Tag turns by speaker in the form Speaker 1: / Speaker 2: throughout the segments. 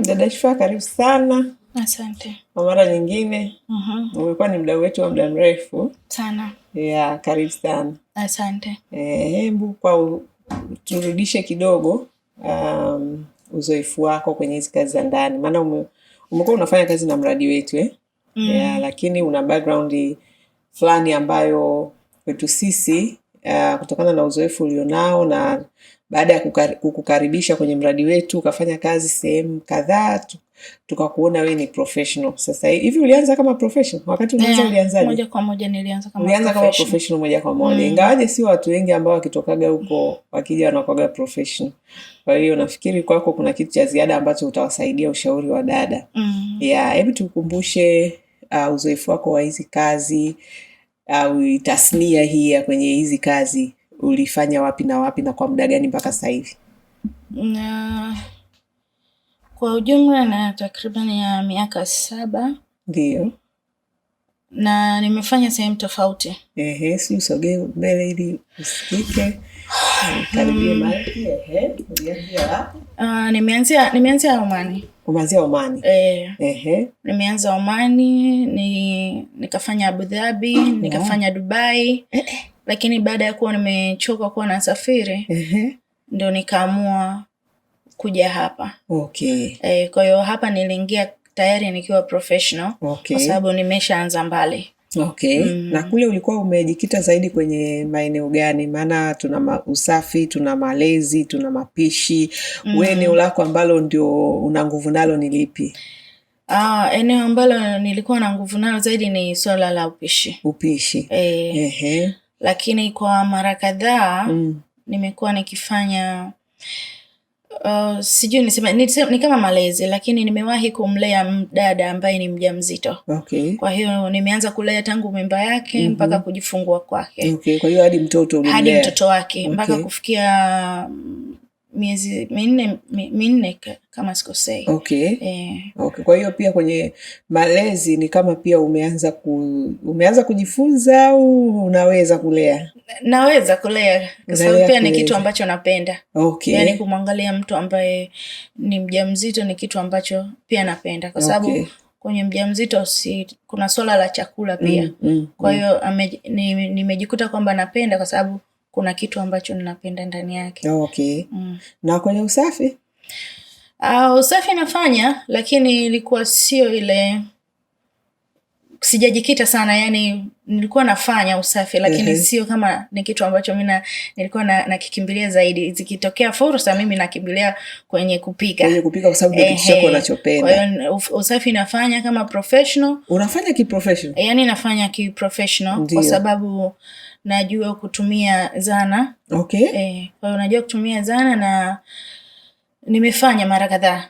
Speaker 1: Dada Shifaa, karibu sana.
Speaker 2: Asante.
Speaker 1: Kwa mara nyingine. Umekuwa ni mdau wetu wa muda mrefu
Speaker 2: Sana.
Speaker 1: Karibu sana.
Speaker 2: Asante.
Speaker 1: Hebu turudishe kidogo uzoefu wako kwenye hizi kazi za ndani. Maana umekuwa unafanya kazi na mradi wetu lakini una background fulani ambayo kwetu sisi kutokana na uzoefu ulionao na baada ya kukukaribisha kwenye mradi wetu ukafanya kazi sehemu kadhaa tukakuona wewe ni professional. Sasa hivi ulianza kama professional? Wakati ulianza ulianzaje?
Speaker 2: Moja kwa moja nilianza kama
Speaker 1: professional moja kwa moja. Ingawaje si watu wengi ambao wakitokaga huko wakija wanakuwa professional. Kwa hiyo nafikiri kwako kuna kitu cha ziada ambacho utawasaidia ushauri wa dada. Hebu tukumbushe uzoefu wako wa hizi kazi au tasnia hii ya kwenye hizi kazi ulifanya wapi na wapi na kwa muda gani mpaka sasa hivi?
Speaker 2: Kwa ujumla na takriban ya miaka 7.
Speaker 1: Ndio.
Speaker 2: Na nimefanya sehemu tofauti.
Speaker 1: Si usogee mbele ili usikike. Karibia maiki.
Speaker 2: Nimeanzia Omani.
Speaker 1: Umeanzia Omani?
Speaker 2: Nimeanza Omani, nikafanya Abu Dhabi, nikafanya Dubai. Lakini baada ya kuwa nimechoka kuwa nasafiri, ndio nikaamua kuja hapa. Kwa hiyo hapa niliingia tayari nikiwa professional kwa sababu nimeshaanza mbali.
Speaker 1: Na kule ulikuwa umejikita zaidi kwenye maeneo gani? Maana tuna usafi, tuna malezi, tuna mapishi. Wewe eneo lako ambalo ndio una nguvu nalo ni lipi?
Speaker 2: Eneo ambalo nilikuwa na nguvu nalo zaidi ni swala la upishi. Lakini kwa mara kadhaa nimekuwa nikifanya sijui ni kama malezi, lakini nimewahi kumlea dada ambaye ni mjamzito. Kwa hiyo nimeanza kulea tangu mimba yake mpaka kujifungua kwake.
Speaker 1: Kwa hiyo hadi mtoto ulimlea?
Speaker 2: Hadi mtoto wake mpaka kufikia miezi minne kama sikosei.
Speaker 1: Kwa hiyo pia kwenye malezi ni kama pia umeanza kujifunza au unaweza kulea?
Speaker 2: Naweza kulea kwa sababu pia ni kitu ambacho napenda. Yaani kumwangalia mtu ambaye ni mjamzito ni kitu ambacho pia napenda kwa sababu kwenye mjamzito kuna swala la chakula pia. Kwa hiyo nimejikuta kwamba napenda kwa sababu kuna kitu ambacho ninapenda ndani yake.
Speaker 1: Na kwenye usafi?
Speaker 2: Usafi nafanya, lakini ilikuwa sio ile, sijajikita sana. Yani nilikuwa nafanya usafi lakini sio kama ni kitu ambacho mimi nilikuwa nakikimbilia zaidi. Zikitokea fursa mimi nakimbilia kwenye kupika.
Speaker 1: Kwa sababu ndio kitu chako unachopenda.
Speaker 2: Kwa hiyo usafi nafanya kama professional.
Speaker 1: Unafanya ki-professional?
Speaker 2: Yani nafanya ki-professional kwa sababu najua kutumia zana. Kwa hiyo najua kutumia zana na nimefanya mara kadhaa.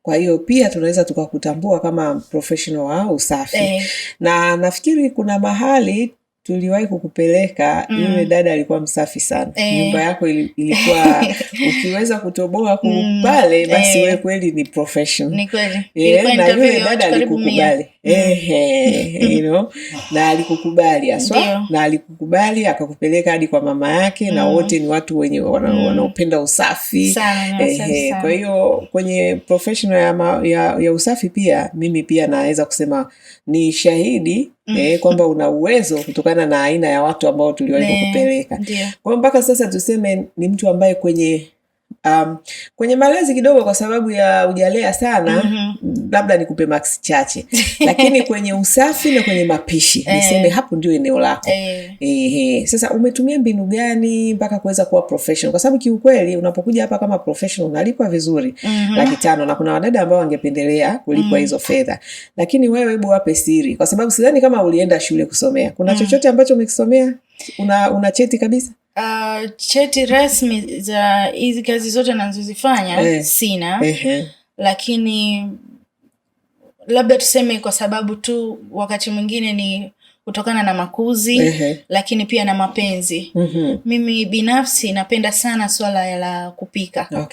Speaker 2: Kwa
Speaker 1: hiyo pia tunaweza tukakutambua kama professional wa usafi. Na nafikiri kuna mahali tuliwahi kukupeleka, yule dada alikuwa msafi sana. Nyumba yako ilikuwa ukiweza kutoboa pale basi wewe kweli ni professional.
Speaker 2: Ni kweli.
Speaker 1: Na yule dada alikukubali. Na alikukubali aswa, na alikukubali akakupeleka hadi kwa mama yake na wote ni watu wenye wanaopenda usafi. Kwa hiyo kwenye professional ya usafi pia mimi pia naweza kusema ni shahidi kwamba una uwezo kutokana na aina ya watu ambao tuliwahi kukupeleka. Kwa mpaka sasa tuseme ni mtu ambaye kwenye malezi kidogo kwa sababu ya ujalea sana, labda nikupe max chache. Lakini kwenye usafi na kwenye mapishi niseme hapo ndio eneo lako. Sasa umetumia mbinu gani mpaka kuweza kuwa professional? Kwa sababu kiukweli unapokuja hapa kama professional unalipwa vizuri, 500, na kuna wadada ambao wangependelea kulipwa hizo fedha. Lakini wewe hebu wape siri, kwa sababu sidhani kama ulienda shule kusomea. Kuna chochote ambacho umekisomea? Una cheti kabisa?
Speaker 2: Cheti rasmi za hizi kazi zote nazozifanya sina. Lakini labda tuseme kwa sababu tu wakati mwingine ni kutokana na makuzi, lakini pia na mapenzi. Mimi binafsi napenda sana swala la kupika.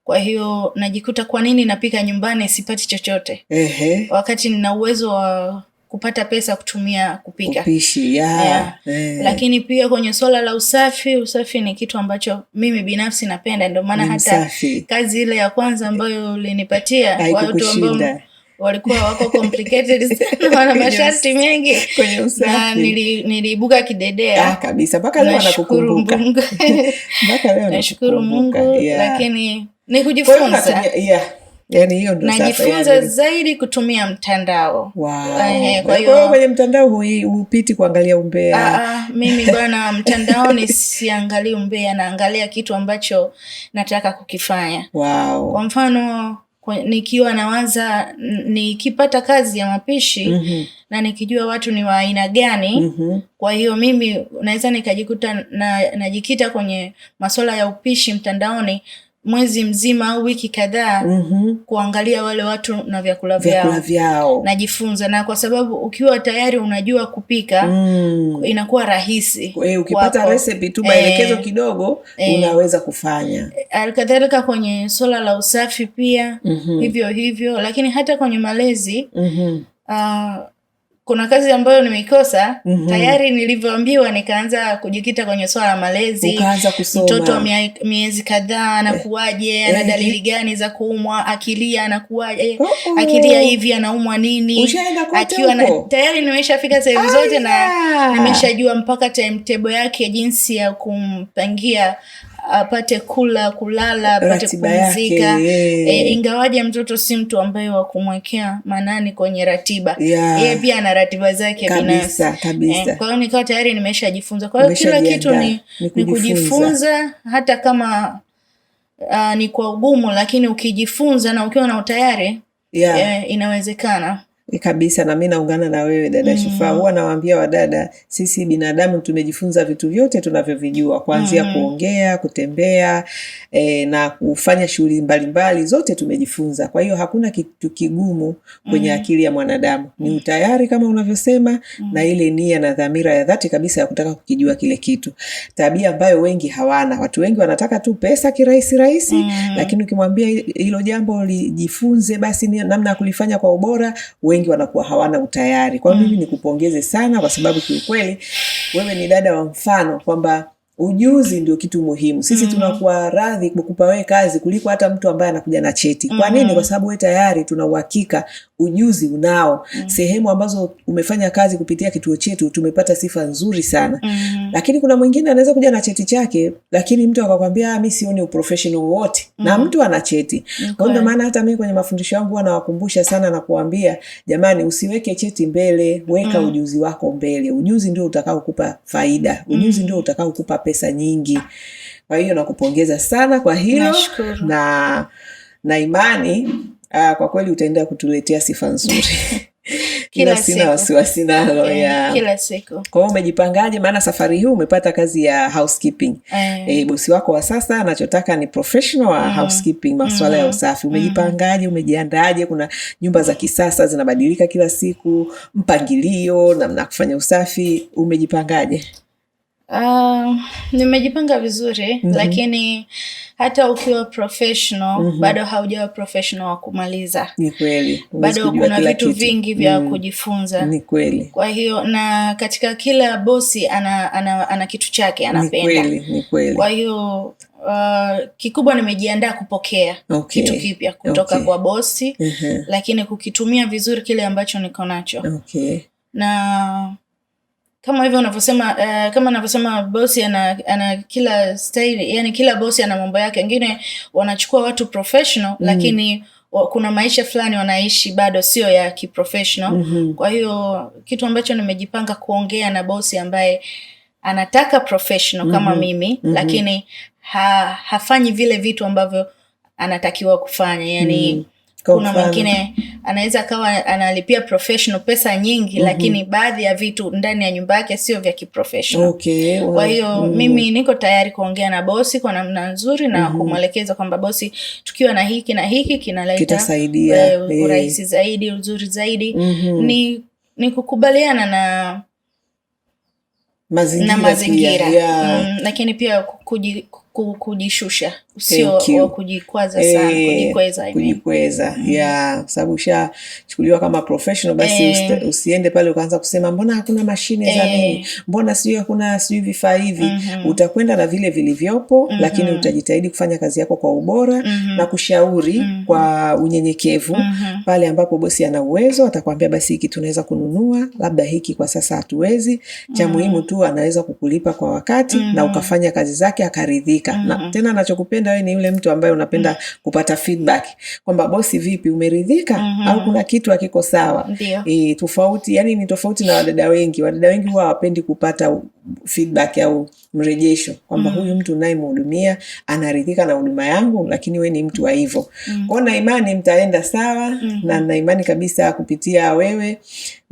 Speaker 2: Kwa hiyo najikuta kwa nini napika nyumbani sipati chochote. Wakati nina uwezo wa kupata pesa kutumia kupika.
Speaker 1: Upishi,
Speaker 2: Lakini pia kwenye swala la usafi ni kitu ambacho mimi binafsi napenda, ndio maana hata kazi ile ya kwanza ambayo ulinipatia watu ambao walikuwa wako complicated sana, wana masharti mengi
Speaker 1: kwenye usafi,
Speaker 2: na niliibuka kidedea
Speaker 1: kabisa. Mpaka leo nakukumbuka. Mpaka leo
Speaker 2: nashukuru Mungu. Lakini ni kujifunza.
Speaker 1: Yani hiyo ndio sasa
Speaker 2: najifunza zaidi kutumia mtandao.
Speaker 1: Kwa hiyo kwenye mtandao hupiti kuangalia umbea?
Speaker 2: Mimi bwana, mtandaoni siangalii umbea, naangalia kitu ambacho nataka kukifanya. Kwa mfano nikiwa nawaza, nikipata kazi ya mapishi na nikijua watu ni wa aina gani, kwa hiyo mimi naweza nikajikuta najikita kwenye masuala ya upishi mtandaoni mwezi mzima au wiki kadhaa, kuangalia wale watu na vyakula vyao. Najifunza, na kwa sababu ukiwa tayari unajua kupika, inakuwa rahisi.
Speaker 1: Ukipata recipe tu, maelekezo kidogo, unaweza kufanya.
Speaker 2: Alikadhalika kwenye swala la usafi pia hivyo, lakini hata kwenye malezi kuna kazi ambayo nimeikosa tayari. Nilivyoambiwa nikaanza kujikita kwenye swala la malezi.
Speaker 1: Ukaanza kusoma.
Speaker 2: Mtoto wa miezi kadhaa anakuaje, ana dalili gani za kuumwa, akilia anakuaje, akilia hivi anaumwa nini, akiwa tayari nimeshafika sehemu zote na nimeshajua mpaka timetable yake, jinsi ya kumpangia apate kula, kulala, apate kupumzika. Ingawaje mtoto si mtu ambaye wa kumwekea manani kwenye ratiba. Yeye pia ana ratiba zake binafsi. Kwa hiyo nikawa tayari nimeshajifunza. Kwa hiyo kila kitu ni kujifunza, hata kama ni kwa ugumu, lakini ukijifunza na ukiwa na utayari inawezekana.
Speaker 1: Kabisa, na mimi naungana na wewe dada Shifaa. Huwa nawaambia wadada, sisi binadamu tumejifunza vitu vyote tunavyovijua, kuanzia kuongea, kutembea, na kufanya shughuli mbalimbali, zote tumejifunza. Kwa hiyo hakuna kitu kigumu kwenye akili ya mwanadamu. Ni utayari kama unavyosema, na ile nia na dhamira ya dhati kabisa ya kutaka kukijua kile kitu. Tabia ambayo wengi hawana. Watu wengi wanataka tu pesa kirahisi, lakini ukimwambia hilo jambo lijifunze, basi namna ya kulifanya kwa ubora, wengi wanakuwa hawana utayari. Kwa mimi nikupongeze sana, kwa sababu kiukweli wewe ni dada wa mfano, kwamba ujuzi ndio kitu muhimu. Sisi tunakuwa radhi kukupa wewe kazi kuliko hata mtu ambaye anakuja na cheti. Kwa nini? Kwa sababu wewe tayari tuna uhakika ujuzi unao. Sehemu ambazo umefanya kazi kupitia kituo chetu tumepata sifa nzuri sana. Lakini kuna mwingine anaweza kuja na cheti chake, lakini mtu akakwambia mimi sioni uprofessional wote. Na mtu ana cheti. Kwa hiyo maana hata mimi kwenye mafundisho yangu huwa nawakumbusha sana na kuambia, jamani, usiweke cheti mbele, weka ujuzi wako mbele. Ujuzi ndio utakao kupa faida. Ujuzi ndio utakao kupa pesa nyingi. Kwa hiyo nakupongeza sana kwa hilo. Na imani kwa kweli utaendelea kutuletea sifa nzuri. Kila sina wasiwasi nalo.
Speaker 2: Kila siku.
Speaker 1: Kwa hiyo umejipangaje? Maana safari hii umepata kazi ya housekeeping. Bosi wako wa sasa anachotaka ni professional wa housekeeping, masuala ya usafi. Umejipangaje? Umejiandaje? Kuna nyumba za kisasa zinabadilika kila siku, mpangilio namna kufanya usafi, umejipangaje?
Speaker 2: Nimejipanga vizuri, lakini hata ukiwa professional bado haujawa professional wa kumaliza.
Speaker 1: Ni kweli.
Speaker 2: Bado kuna vitu vingi vya kujifunza.
Speaker 1: Ni kweli.
Speaker 2: Kwa hiyo na katika kila bosi ana kitu chake anapenda.
Speaker 1: Ni kweli.
Speaker 2: Kwa hiyo kikubwa nimejiandaa kupokea kitu kipya kutoka kwa bosi, lakini kukitumia vizuri kile ambacho niko nacho. Na kama hivyo unavyosema, kama navyosema, bosi ana kila style, yani kila bosi ana mambo yake. Wengine wanachukua watu professional, lakini kuna maisha fulani wanaishi bado sio ya kiprofessional. Kwa hiyo kitu ambacho nimejipanga kuongea na bosi ambaye anataka professional kama mimi, lakini hafanyi vile vitu ambavyo anatakiwa kufanya. Yani kuna mwingine anaweza kawa analipia professional pesa nyingi, lakini baadhi ya vitu ndani ya nyumba yake sio vya kiprofessional. Kwa hiyo mimi niko tayari kuongea na bosi kwa namna nzuri na kumwelekeza kwamba bosi, tukiwa na hiki na hiki kinaleta urahisi zaidi, uzuri zaidi. Ni kukubaliana na mazingira. Lakini pia kujishusha, sio wa kujikwaza sana,
Speaker 1: kujikweza. Kwa sababu ushachukuliwa kama professional, basi usiende pale ukaanza kusema mbona hakuna mashine za nini, mbona hakuna vifaa hivi. Utakwenda na vile vilivyopo, lakini utajitahidi kufanya kazi yako kwa ubora na kushauri kwa unyenyekevu. Pale ambapo bosi ana uwezo atakwambia basi hiki tunaweza kununua, labda hiki kwa sasa hatuwezi. Cha muhimu tu anaweza kukulipa kwa wakati na ukafanya kazi zake akaridhika. Na tena anachokupenda wewe ni yule mtu ambaye unapenda kupata feedback kwamba bosi vipi, umeridhika au kuna kitu hakiko sawa. Tofauti, yani ni tofauti na wadada wengi. Wadada wengi huwa hawapendi kupata feedback au mrejesho kwamba huyu mtu unayemhudumia anaridhika na huduma yangu, lakini we ni mtu wa hivyo. Kwa na imani mtaenda sawa, na na imani kabisa kupitia wewe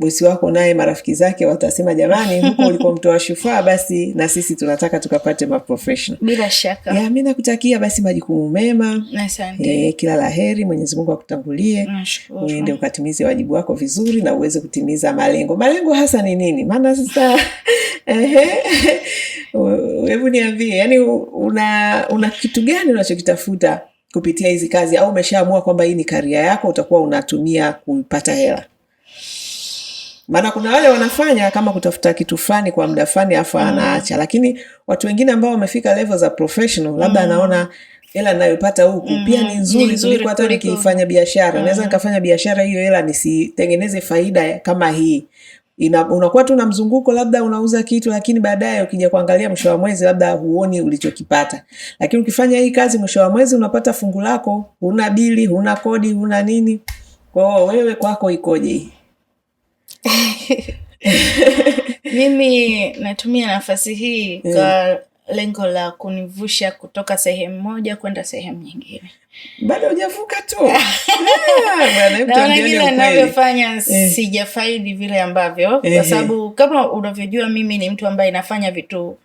Speaker 1: bosi wako naye marafiki zake watasema jamani, huko ulikuwa mtoa shufaa, basi na sisi tunataka tukapate professional.
Speaker 2: Bila shaka.
Speaker 1: Mimi nakutakia basi majukumu mema.
Speaker 2: Asante.
Speaker 1: Kila laheri, Mwenyezi Mungu akutangulie. Uende ukatimize wajibu wako vizuri na uweze kutimiza malengo. Malengo hasa ni nini? Maana sasa hebu niambie, yani una kitu gani unachokitafuta kupitia hizi kazi, au umeshaamua kwamba hii ni career yako utakuwa unatumia kupata hela? Maana kuna wale wanafanya kama kutafuta kitu fulani kwa muda fulani afa anaacha, lakini watu wengine ambao wamefika level za professional labda anaona hela ninayopata huku pia ni nzuri kuliko hata nikifanya biashara. Naweza nikafanya biashara hiyo hela nisitengeneze faida kama hii. Unakuwa tu na mzunguko, labda unauza kitu lakini baadaye ukija kuangalia mwisho wa mwezi labda huoni ulichokipata. Lakini ukifanya hii kazi mwisho wa mwezi unapata fungu lako, huna bili, huna kodi, huna nini. Kwa wewe kwako ikoje?
Speaker 2: Mimi natumia nafasi hii kwa lengo la kunivusha kutoka sehemu moja kwenda sehemu nyingine.
Speaker 1: Bado hujavuka tu.
Speaker 2: Naona kile ninavyofanya sijafaidi vile ambavyo, kwa sababu kama unavyojua mimi ni mtu ambaye nafanya vitu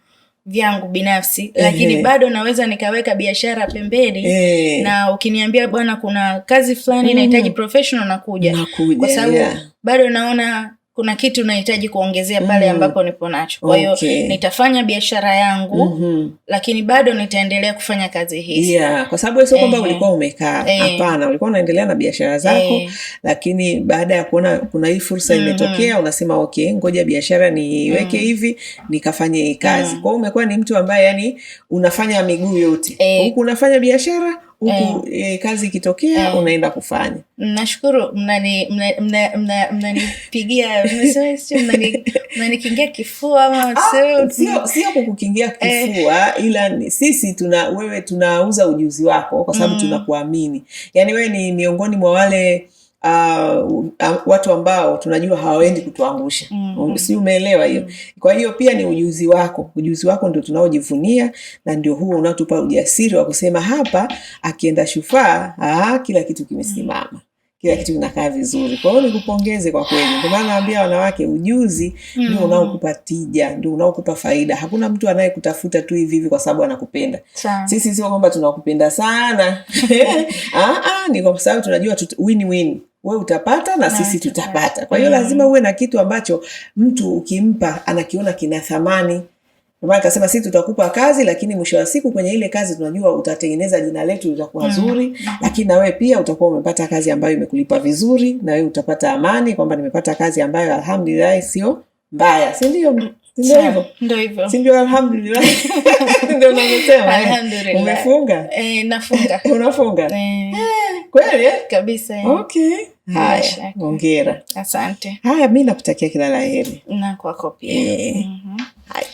Speaker 2: vyangu binafsi, lakini bado naweza nikaweka biashara pembeni. Na ukiniambia bwana kuna kazi fulani inahitaji professional, nakuja. Kwa sababu bado naona kuna kitu nahitaji kuongezea pale ambapo nipo nacho. Kwa hiyo nitafanya biashara yangu lakini bado nitaendelea kufanya kazi hizi.
Speaker 1: Kwa sababu sio kwamba ulikuwa umekaa. Hapana, ulikuwa unaendelea na biashara zako, lakini baada ya kuona kuna hii fursa imetokea unasema okay, ngoja biashara niweke hivi nikafanye hii kazi. Kwa hiyo umekuwa ni mtu ambaye yani unafanya miguu yote. Huku unafanya biashara, huku kazi ikitokea unaenda kufanya.
Speaker 2: Nashukuru mnanipigia mnanikingia kifua ama
Speaker 1: sio kukukingia kifua, ila sisi wewe tunauza ujuzi wako kwa sababu tunakuamini. Yani wewe ni miongoni mwa wale watu ambao tunajua hawaendi kutuangusha. Si umeelewa hiyo? Kwa hiyo pia ni ujuzi wako ndio tunaojivunia, na ndio huo unatupa ujasiri wa kusema hapa akienda shufaa kila kitu kimesimama, kila kitu kinakaa vizuri. Kwa hiyo nikupongeze kwa kweli. Ndio maana naambia wanawake ujuzi ndio unaokupa tija, ndio unaokupa faida. Hakuna mtu anayekutafuta tu hivi kwa sababu anakupenda. Sisi sio kwamba tunakupenda sana. Ni kwa sababu tunajua win-win. Wewe utapata na sisi tutapata. Kwa hiyo lazima uwe na kitu ambacho mtu ukimpa anakiona kina thamani. Kwa maana akasema sisi tutakupa kazi, lakini mwisho wa siku kwenye ile kazi tunajua utatengeneza jina letu litakuwa zuri, lakini na wewe pia utakuwa umepata kazi ambayo imekulipa vizuri, na wewe utapata amani kwamba nimepata kazi ambayo alhamdulillah sio mbaya. Si ndio? Ndio hivyo.
Speaker 2: Ndio hivyo.
Speaker 1: Si ndio? Alhamdulillah. Ndio unasema.
Speaker 2: Alhamdulillah.
Speaker 1: Umefunga?
Speaker 2: Nafunga.
Speaker 1: Unafunga? Kweli?
Speaker 2: Kabisa.
Speaker 1: Okay. Haya, hongera.
Speaker 2: Asante.
Speaker 1: Haya, mimi nakutakia kila la heri.
Speaker 2: Na kwako pia.
Speaker 1: Haya.